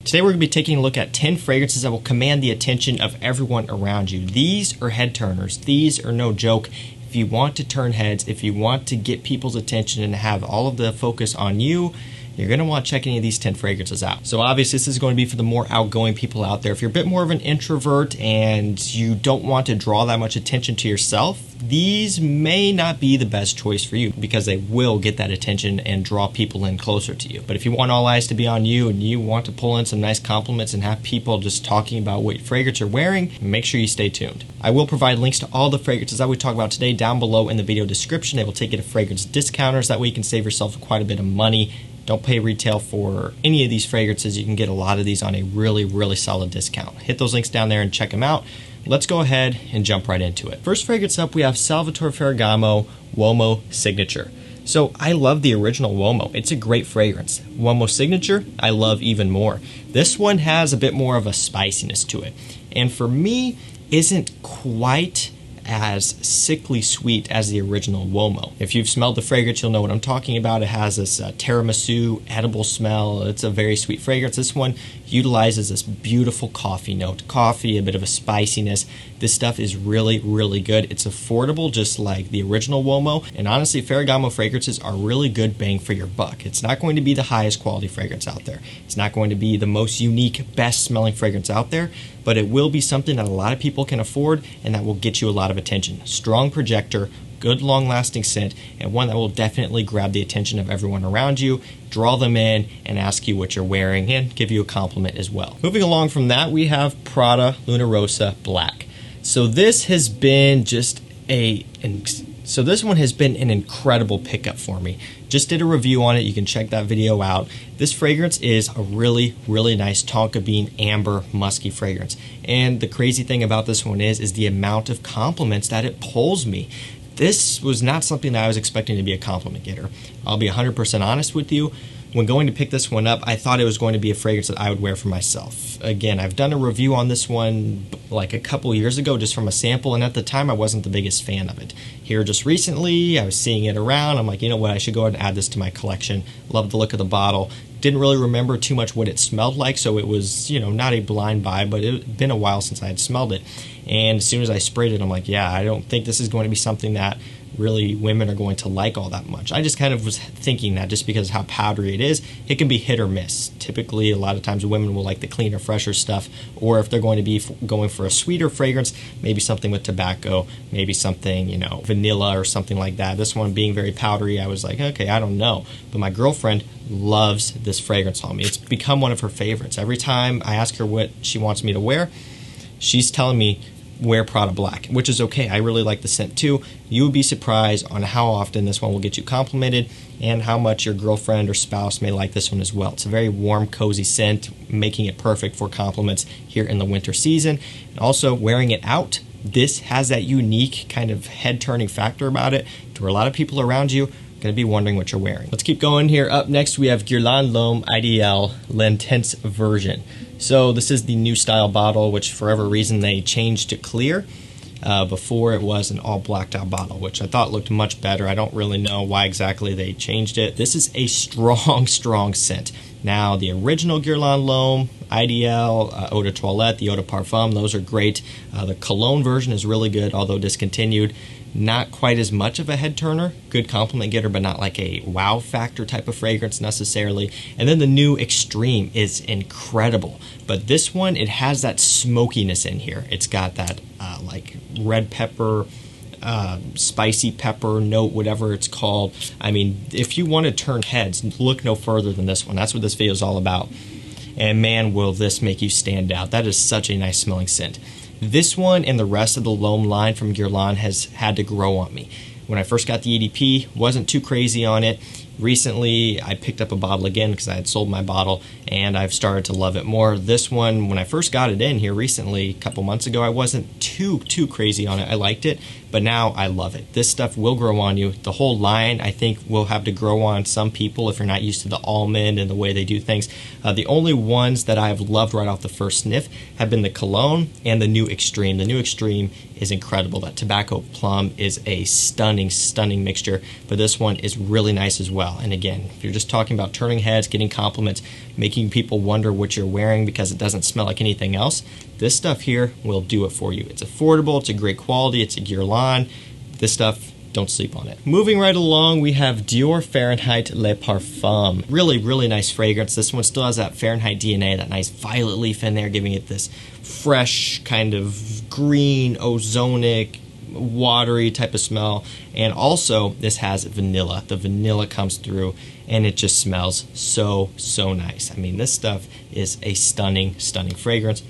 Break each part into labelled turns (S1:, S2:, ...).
S1: Today we're going to be taking a look at 10 fragrances that will command the attention of everyone around you. These are head turners. These are no joke. If you want to turn heads, if you want to get people's attention and have all of the focus on you, you're going to want to check any of these 10 fragrances out. So obviously this is going to be for the more outgoing people out there. If you're a bit more of an introvert and you don't want to draw that much attention to yourself, these may not be the best choice for you because they will get that attention and draw people in closer to you. But if you want all eyes to be on you and you want to pull in some nice compliments and have people just talking about what fragrance you're wearing, make sure you stay tuned. I will provide links to all the fragrances that we talk about today down below in the video description. They will take you to fragrance discounters. That way you can save yourself quite a bit of money. Don't pay retail for any of these fragrances. You can get a lot of these on a really solid discount. Hit those links down there and check them out. Let's go ahead and jump right into it. First fragrance up, we have Salvatore Ferragamo Uomo Signature. So I love the original Uomo. It's a great fragrance. Uomo Signature, I love even more. This one has a bit more of a spiciness to it. And for me, isn't quite as sickly sweet as the original Uomo. If you've smelled the fragrance, you'll know what I'm talking about. It has this tiramisu, edible smell. It's a very sweet fragrance. This one utilizes this beautiful coffee note. Coffee, a bit of a spiciness. This stuff is really good. It's affordable, just like the original Uomo. And honestly, Ferragamo fragrances are really good bang for your buck. It's not going to be the highest quality fragrance out there. It's not going to be the most unique, best smelling fragrance out there, but it will be something that a lot of people can afford and that will get you a lot of attention. Strong projector, good long-lasting scent, and one that will definitely grab the attention of everyone around you, draw them in, and ask you what you're wearing, and give you a compliment as well. Moving along from that, we have Prada Luna Rossa Black. So this has been this one has been an incredible pickup for me. Just did a review on it. You can check that video out. This fragrance is a really nice tonka bean amber musky fragrance. And the crazy thing about this one is the amount of compliments that it pulls me. This was not something that I was expecting to be a compliment getter. I'll be 100% honest with you. When going to pick this one up, I thought it was going to be a fragrance that I would wear for myself. Again, I've done a review on this one like a couple years ago just from a sample, and at the time I wasn't the biggest fan of it. Here just recently, I was seeing it around. I'm like, you know what, I should go ahead and add this to my collection. Love the look of the bottle. Didn't really remember too much what it smelled like, so it was, not a blind buy, but it had been a while since I had smelled it. And as soon as I sprayed it, I'm like, yeah, I don't think this is going to be something that really women are going to like all that much. I just kind of was thinking that just because of how powdery it is, it can be hit or miss. Typically, a lot of times women will like the cleaner, fresher stuff, or if they're going to be going for a sweeter fragrance, maybe something with tobacco, maybe something, vanilla or something like that. This one being very powdery, I was like, okay, I don't know. But my girlfriend loves this fragrance on me. It's become one of her favorites. Every time I ask her what she wants me to wear, she's telling me, wear Prada Black, which is okay. I really like the scent too. You would be surprised on how often this one will get you complimented and how much your girlfriend or spouse may like this one as well. It's a very warm, cozy scent, making it perfect for compliments here in the winter season. And also, wearing it out, this has that unique kind of head-turning factor about it to where a lot of people around you going to be wondering what you're wearing. Let's keep going here. Up next, we have Guerlain L'Homme Ideal L'Intense version. So this is the new style bottle, which for whatever reason they changed to clear. Before it was an all blacked out bottle, which I thought looked much better. I don't really know why exactly they changed it. This is a strong scent. Now, the original Guerlain L'Homme Ideal, Eau de Toilette, the Eau de Parfum, those are great. The cologne version is really good, although discontinued. Not quite as much of a head turner, good compliment getter, but not like a wow factor type of fragrance necessarily. And then the new Extreme is incredible, but this one, it has that smokiness in here. It's got that like red pepper, spicy pepper note, whatever it's called. I mean, if you want to turn heads, look no further than this one. That's what this video is all about. And man, will this make you stand out. That is such a nice smelling scent. This one and the rest of the L'Homme line from Guerlain has had to grow on me. When I first got the EDP, wasn't too crazy on it. Recently, I picked up a bottle again because I had sold my bottle, and I've started to love it more. This one, when I first got it in here recently, a couple months ago, I wasn't too crazy on it. I liked it, but now I love it. This stuff will grow on you. The whole line, I think, will have to grow on some people if you're not used to the almond and the way they do things. The only ones that I've loved right off the first sniff have been the cologne and the new Extreme. The new Extreme is incredible. That tobacco plum is a stunning, stunning mixture, but this one is really nice as well. And again, if you're just talking about turning heads, getting compliments, making people wonder what you're wearing because it doesn't smell like anything else, this stuff here will do it for you. It's affordable, it's a great quality, it's a Guerlain. This stuff, don't sleep on it. Moving right along, we have Dior Fahrenheit Le Parfum. Really, really nice fragrance. This one still has that Fahrenheit DNA, that nice violet leaf in there, giving it this fresh kind of green, ozonic, watery type of smell. And also, this has vanilla. The vanilla comes through and it just smells so, so nice. I mean, this stuff is a stunning, stunning fragrance.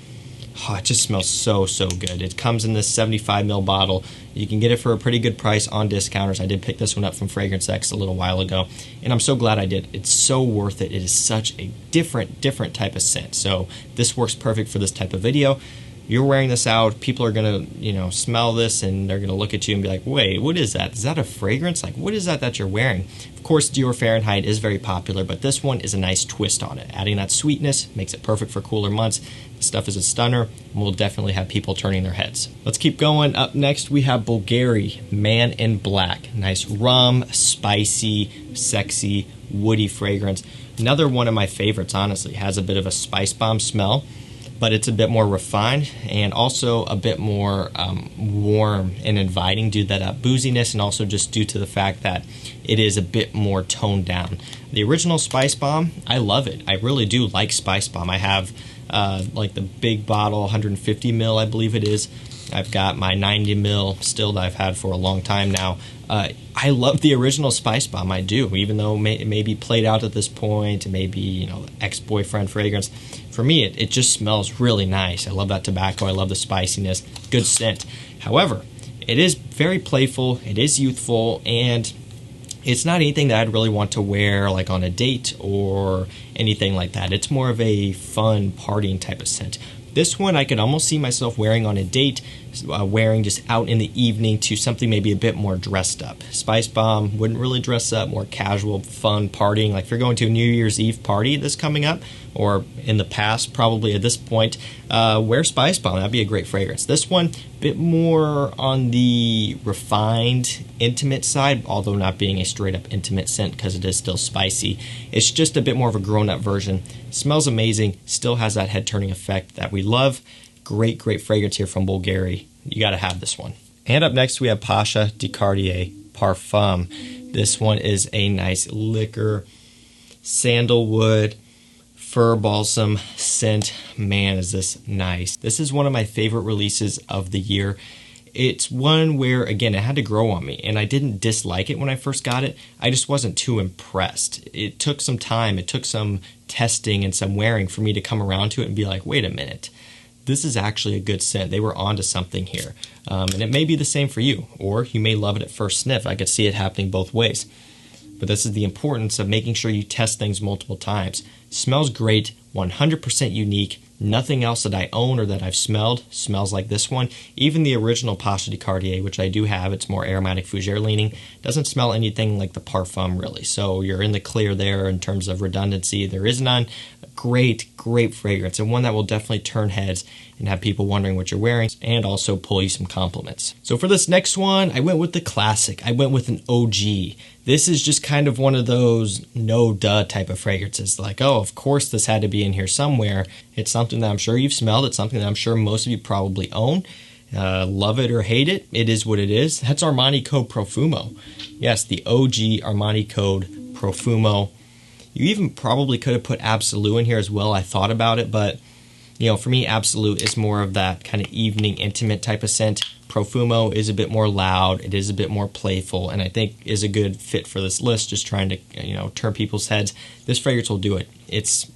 S1: Oh, it just smells so, so good. It comes in this 75 ml bottle. You can get it for a pretty good price on discounters. I did pick this one up from Fragrance X a little while ago, and I'm so glad I did. It's so worth it. It is such a different type of scent. So this works perfect for this type of video. You're wearing this out, people are gonna, smell this and they're gonna look at you and be like, wait, what is that? Is that a fragrance? Like, what is that you're wearing? Of course, Dior Fahrenheit is very popular, but this one is a nice twist on it. Adding that sweetness makes it perfect for cooler months. This stuff is a stunner and will definitely have people turning their heads. Let's keep going. Up next, we have Bvlgari Man In Black. Nice rum, spicy, sexy, woody fragrance. Another one of my favorites, honestly. Has a bit of a spice bomb smell, but it's a bit more refined and also a bit more warm and inviting due to that booziness, and also just due to the fact that it is a bit more toned down. The original Spice Bomb, I love it. I really do like Spice Bomb. I have like the big bottle, 150 ml, I believe it is. I've got my 90 ml still that I've had for a long time now. I love the original Spice Bomb, I do, even though it may be played out at this point, it may be, ex-boyfriend fragrance. For me, it just smells really nice. I love that tobacco, I love the spiciness, good scent. However, it is very playful, it is youthful, and it's not anything that I'd really want to wear like on a date or anything like that. It's more of a fun partying type of scent. This one I could almost see myself wearing on a date, wearing just out in the evening to something maybe a bit more dressed up. Spice Bomb wouldn't really dress up, more casual, fun partying. Like if you're going to a New Year's Eve party that's coming up, or in the past, probably at this point, wear Spice Bomb. That'd be a great fragrance. This one, a bit more on the refined, intimate side, although not being a straight up intimate scent because it is still spicy. It's just a bit more of a grown up version. Smells amazing, still has that head turning effect that we love. Great, great fragrance here from Bvlgari. You gotta have this one. And up next we have Pasha de Cartier Parfum. This one is a nice liquor, sandalwood, fir balsam scent. Man, is this nice. This is one of my favorite releases of the year. It's one where, again, it had to grow on me, and I didn't dislike it when I first got it. I just wasn't too impressed. It took some time, it took some testing and some wearing for me to come around to it and be like, wait a minute, this is actually a good scent. They were onto something here. And it may be the same for you, or you may love it at first sniff. I could see it happening both ways. But this is the importance of making sure you test things multiple times. Smells great, 100% unique. Nothing else that I own or that I've smelled smells like this one. Even the original Pasha de Cartier, which I do have, it's more aromatic fougere leaning, doesn't smell anything like the Parfum really. So you're in the clear there in terms of redundancy. There is none. Great, great fragrance, and one that will definitely turn heads and have people wondering what you're wearing, and also pull you some compliments. So for this next one, I went with the classic. I went with an OG. This is just kind of one of those no-duh type of fragrances. Like, oh, of course this had to be in here somewhere. It's something that I'm sure you've smelled. It's something that I'm sure most of you probably own. Love it or hate it, it is what it is. That's Armani Code Profumo. Yes, the OG Armani Code Profumo. You even probably could have put Absolu in here as well. I thought about it, but for me, Absolu is more of that kind of evening intimate type of scent. Profumo is a bit more loud. It is a bit more playful, and I think is a good fit for this list. Just trying to turn people's heads. This fragrance will do it. It's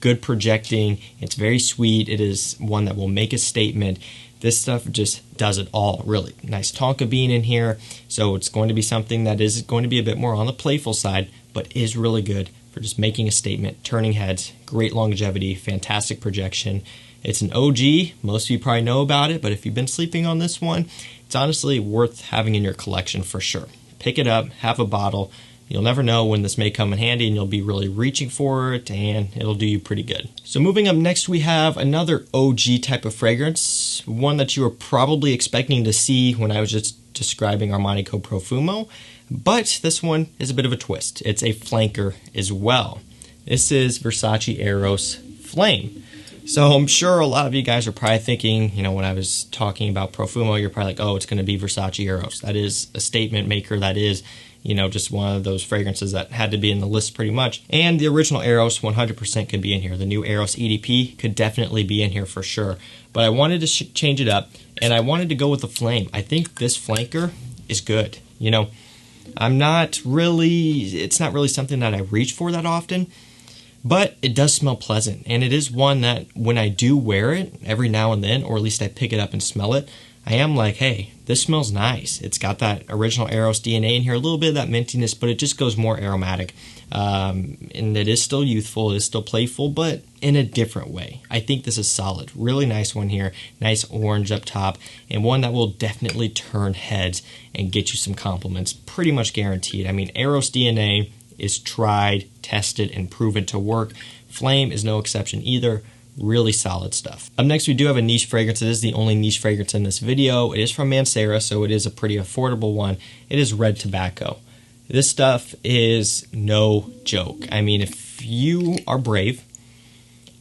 S1: good projecting. It's very sweet. It is one that will make a statement. This stuff just does it all, really. Nice tonka bean in here, so it's going to be something that is going to be a bit more on the playful side, but is really good for just making a statement, turning heads, great longevity, fantastic projection. It's an OG. Most of you probably know about it, but if you've been sleeping on this one, it's honestly worth having in your collection for sure. Pick it up, have a bottle. You'll never know when this may come in handy, and you'll be really reaching for it, and it'll do you pretty good. So moving up next, we have another OG type of fragrance, one that you were probably expecting to see when I was just describing Armani Profumo, but this one is a bit of a twist. It's a flanker as well. This is Versace Eros Flame. So I'm sure a lot of you guys are probably thinking, when I was talking about Profumo, you're probably like, oh, it's going to be Versace Eros. That is a statement maker. That is, just one of those fragrances that had to be in the list pretty much. And the original Eros 100% could be in here. The new Eros EDP could definitely be in here for sure. But I wanted to change it up, and I wanted to go with the Flame. I think this flanker is good. It's not really something that I reach for that often. But it does smell pleasant, and it is one that when I do wear it every now and then, or at least I pick it up and smell it, I am like, hey, this smells nice. It's got that original Eros DNA in here, a little bit of that mintiness, but it just goes more aromatic. And it is still youthful, it is still playful, but in a different way. I think this is solid. Really nice one here. Nice orange up top, and one that will definitely turn heads and get you some compliments. Pretty much guaranteed. Eros DNA is tried, tested, and proven to work. Flame is no exception either. Really solid stuff. Up next, we do have a niche fragrance. It is the only niche fragrance in this video. It is from Mancera, so it is a pretty affordable one. It is Red Tobacco. This stuff is no joke. If you are brave,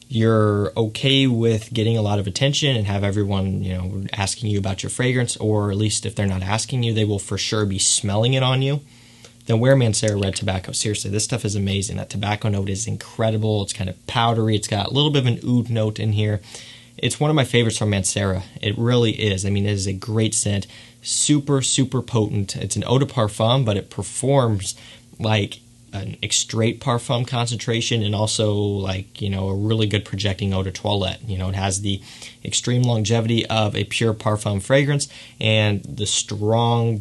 S1: you're okay with getting a lot of attention and have everyone, asking you about your fragrance, or at least if they're not asking you, they will for sure be smelling it on you, then wear Mancera Red Tobacco. Seriously, this stuff is amazing. That tobacco note is incredible. It's kind of powdery. It's got a little bit of an oud note in here. It's one of my favorites from Mancera. It really is. It is a great scent. Super, super potent. It's an eau de parfum, but it performs like an extrait parfum concentration, and also a really good projecting eau de toilette. It has the extreme longevity of a pure parfum fragrance and the strong,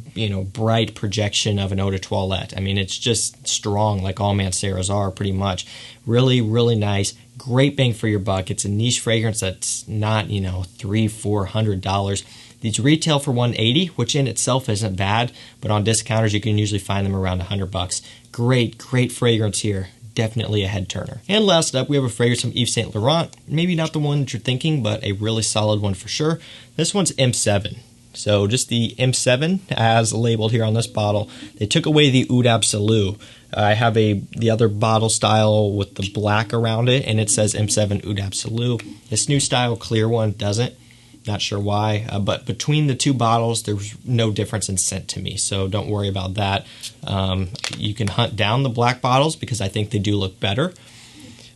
S1: bright projection of an eau de toilette. It's just strong, like all Manceras are pretty much. Really, really nice. Great bang for your buck. It's a niche fragrance that's not, $300-400. These retail for $180, which in itself isn't bad, but on discounters you can usually find them around $100. Great, great fragrance here. Definitely a head turner. And last up, we have a fragrance from Yves Saint Laurent. Maybe not the one that you're thinking, but a really solid one for sure. This one's M7. So just the M7 as labeled here on this bottle. They took away the Oud Absolu. I have the other bottle style with the black around it, and it says M7 Oud Absolu. This new style clear one doesn't. Not sure why, but between the two bottles, there's no difference in scent to me, so don't worry about that. You can hunt down the black bottles because I think they do look better,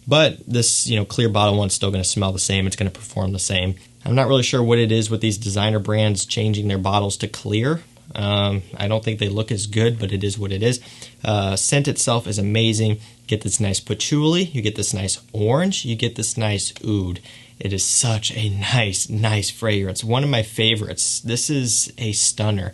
S1: but this clear bottle one's still going to smell the same. It's going to perform the same. I'm not really sure what it is with these designer brands changing their bottles to clear. I don't think they look as good, but it is what it is. Scent itself is amazing. You get this nice patchouli, you get this nice orange, you get this nice oud. It is such a nice fragrance. One of my favorites. This is a stunner.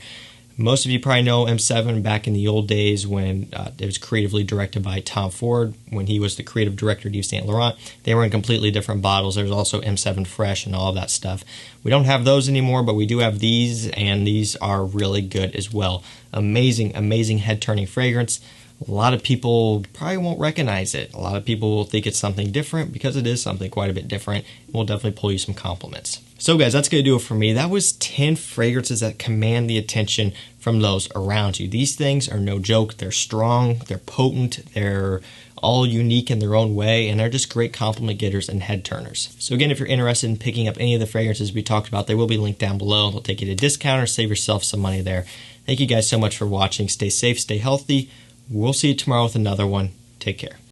S1: Most of you probably know M7 back in the old days when it was creatively directed by Tom Ford, when he was the creative director of Yves Saint Laurent. They were in completely different bottles. There's also M7 Fresh and all of that stuff. We don't have those anymore, but we do have these, and these are really good as well. Amazing, amazing head-turning fragrance. A lot of people probably won't recognize it. A lot of people will think it's something different because it is something quite a bit different. We'll definitely pull you some compliments. So guys, that's going to do it for me. That was 10 fragrances that command the attention from those around you. These things are no joke. They're strong, they're potent, they're all unique in their own way, and they're just great compliment getters and head turners. So again, if you're interested in picking up any of the fragrances we talked about, they will be linked down below. They'll take you to discounters, save yourself some money there. Thank you guys so much for watching. Stay safe, stay healthy. We'll see you tomorrow with another one. Take care.